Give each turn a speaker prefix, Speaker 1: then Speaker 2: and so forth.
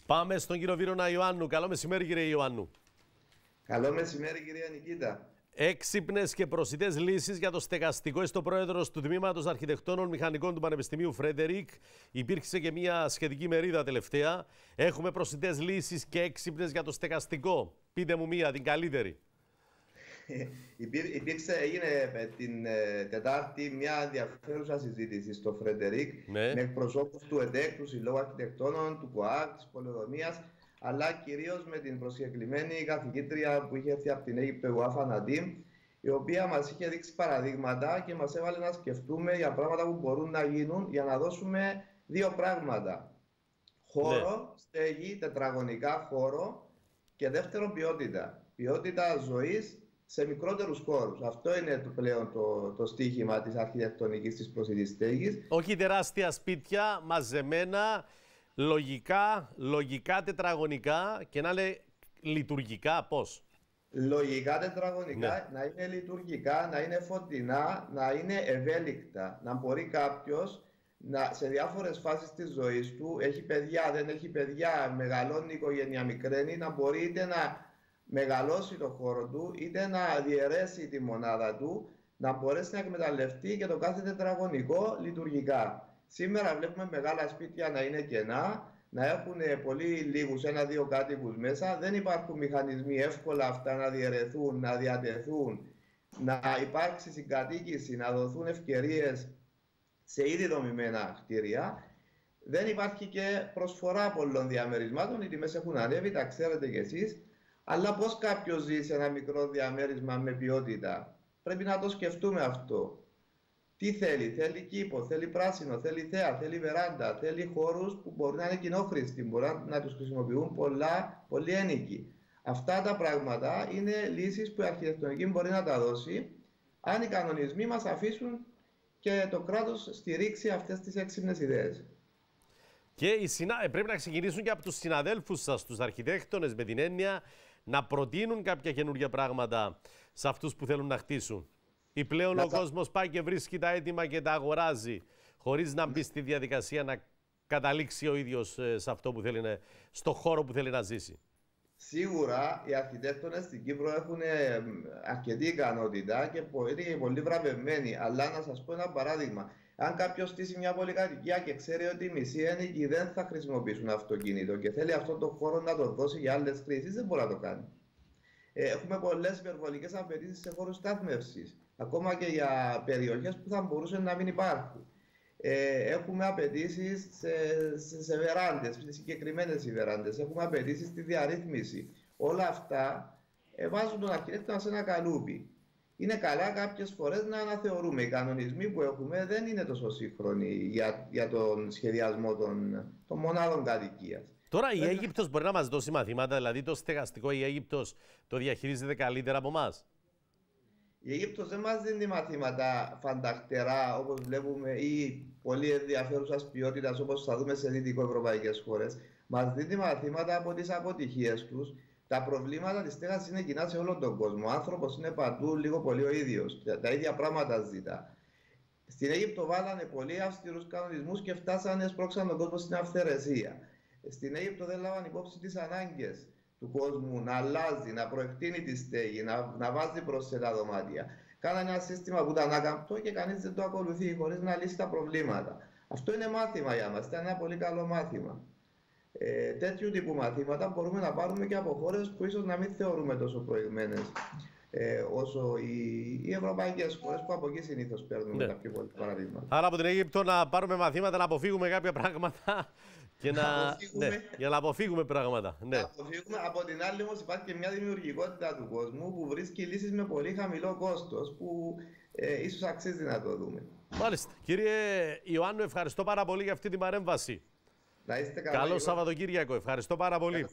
Speaker 1: Πάμε στον κύριο Βύρωνα Ιωάννου. Καλό μεσημέρι, κύριε Ιωάννου.
Speaker 2: Καλό μεσημέρι, κυρία Νικήτα.
Speaker 1: Έξυπνες και προσιτές λύσεις για το στεγαστικό. Είστε ο πρόεδρος του Τμήματος Αρχιτεκτόνων Μηχανικών του Πανεπιστημίου Φρέντερικ. Υπήρξε και μια σχετική μερίδα τελευταία. Έχουμε προσιτές λύσεις και έξυπνες για το στεγαστικό. Πείτε μου μία, την καλύτερη.
Speaker 2: Έγινε την Τετάρτη μια ενδιαφέρουσα συζήτηση στο Φρέντερικ με εκπροσώπους του ΕΔΕΚ, του Συλλόγου Αρχιτεκτόνων, του ΚΟΑΚ, της Πολεοδομίας, αλλά κυρίως με την προσκεκλημένη καθηγήτρια που είχε έρθει από την Αίγυπτο, η Ουάφα Ναντίμ, η οποία μας είχε δείξει παραδείγματα και μας έβαλε να σκεφτούμε για πράγματα που μπορούν να γίνουν για να δώσουμε δύο πράγματα. Χώρο, στέγη, τετραγωνικά χώρο και δεύτερον ποιότητα. Ποιότητα ζωής σε μικρότερους χώρους. Αυτό είναι πλέον το στίχημα της αρχιτεκτονικής της προσιτής στέγης.
Speaker 1: Όχι τεράστια σπίτια, μαζεμένα, λογικά τετραγωνικά και να είναι λειτουργικά πώς.
Speaker 2: Λογικά τετραγωνικά, να είναι λειτουργικά, να είναι φωτεινά, να είναι ευέλικτα. Να μπορεί κάποιος σε διάφορες φάσεις της ζωής του, έχει παιδιά, δεν έχει παιδιά, μεγαλώνει η οικογένεια, μικραίνει, να μπορεί είτε να μεγαλώσει το χώρο του, είτε να διαιρέσει τη μονάδα του, να μπορέσει να εκμεταλλευτεί και το κάθε τετραγωνικό λειτουργικά. Σήμερα βλέπουμε μεγάλα σπίτια να είναι κενά, να έχουν πολύ λίγους, ένα-δύο κάτοικους μέσα. Δεν υπάρχουν μηχανισμοί εύκολα αυτά να διαιρεθούν, να διατεθούν, να υπάρξει συγκατοίκηση, να δοθούν ευκαιρίες σε ήδη δομημένα κτίρια. Δεν υπάρχει και προσφορά πολλών διαμερισμάτων, οι τιμές έχουν ανέβει, τα ξέρετε κι εσείς. Αλλά πώς κάποιος ζει σε ένα μικρό διαμέρισμα με ποιότητα? Πρέπει να το σκεφτούμε αυτό. Τι θέλει? Θέλει κήπο, θέλει πράσινο, θέλει θέα, θέλει βεράντα, θέλει χώρους που μπορεί να είναι κοινόχρηστοι, μπορεί να τους χρησιμοποιούν πολλοί ένοικοι. Αυτά τα πράγματα είναι λύσεις που η αρχιτεκτονική μπορεί να τα δώσει, αν οι κανονισμοί μας αφήσουν και το κράτος στηρίξει αυτές τις έξυπνες ιδέες.
Speaker 1: Και πρέπει να ξεκινήσουν και από τους συναδέλφους σας, τους αρχιτέκτονες, με την έννοια να προτείνουν κάποια καινούργια πράγματα σε αυτούς που θέλουν να χτίσουν. Ή πλέον ο κόσμος πάει και βρίσκει τα έτοιμα και τα αγοράζει, χωρίς να μπει στη διαδικασία να καταλήξει ο ίδιος σε αυτό που θέλει, στο χώρο που θέλει να ζήσει.
Speaker 2: Σίγουρα οι αρχιτέκτονες στην Κύπρο έχουν αρκετή ικανότητα και είναι πολύ βραβευμένοι. Αλλά να σας πω ένα παράδειγμα. Αν κάποιος στήσει μια πολυκατοικία και ξέρει ότι οι μισοί ένοικοι δεν θα χρησιμοποιήσουν αυτοκίνητο και θέλει αυτόν τον χώρο να το δώσει για άλλες χρήσεις, δεν μπορεί να το κάνει. Έχουμε πολλές υπερβολικές απαιτήσεις σε χώρους στάθμευσης, ακόμα και για περιοχές που θα μπορούσαν να μην υπάρχουν. Έχουμε απαιτήσεις σε βεράντες, σε συγκεκριμένες βεράντες. Έχουμε απαιτήσεις στη διαρρύθμιση. Όλα αυτά βάζουν τον αρχιτέκτονα σε ένα καλούπι. Είναι καλά κάποιες φορές να αναθεωρούμε. Οι κανονισμοί που έχουμε δεν είναι τόσο σύγχρονοι για τον σχεδιασμό των μονάδων κατοικίας.
Speaker 1: Τώρα η Αίγυπτος μπορεί να μας δώσει μαθήματα, δηλαδή το στεγαστικό η Αίγυπτος το διαχειρίζεται καλύτερα από εμάς.
Speaker 2: Η Αίγυπτος δεν μας δίνει μαθήματα φανταχτερά όπως βλέπουμε ή πολύ ενδιαφέρουσας ποιότητας όπως θα δούμε σε δυτικοευρωπαϊκές χώρες. Μας δίνει μαθήματα από τις αποτυχίες τους. Τα προβλήματα της στέγασης είναι κοινά σε όλον τον κόσμο. Ο άνθρωπος είναι παντού λίγο πολύ ο ίδιος. Τα ίδια πράγματα ζητά. Στην Αίγυπτο βάλανε πολύ αυστηρούς κανονισμούς και σπρώξαν τον κόσμο στην αυθαιρεσία. Στην Αίγυπτο δεν λάβαν υπόψη τις ανάγκες του κόσμου να αλλάζει, να προεκτείνει τη στέγη, να βάζει προσθετά δωμάτια. Κάνανε ένα σύστημα που ήταν άκαμπτο και κανείς δεν το ακολουθεί χωρίς να λύσει τα προβλήματα. Αυτό είναι μάθημα για μας. Ήταν ένα πολύ καλό μάθημα. Τέτοιου τύπου μαθήματα μπορούμε να πάρουμε και από χώρες που ίσως να μην θεωρούμε τόσο προηγμένες όσο οι ευρωπαϊκές χώρες που από εκεί συνήθως παίρνουμε τα πιο πολλά παραδείγματα.
Speaker 1: Άρα από την Αίγυπτο να πάρουμε μαθήματα, να αποφύγουμε κάποια πράγματα και για να αποφύγουμε πράγματα. Ναι.
Speaker 2: Από την άλλη όμως υπάρχει και μια δημιουργικότητα του κόσμου που βρίσκει λύσεις με πολύ χαμηλό κόστος που ίσως αξίζει να το δούμε.
Speaker 1: Μάλιστα. Κύριε Ιωάννου, ευχαριστώ πάρα πολύ για αυτή την παρέμβαση.
Speaker 2: Να είστε καλά.
Speaker 1: Καλό Σαββατοκύριακο. Ευχαριστώ πάρα πολύ.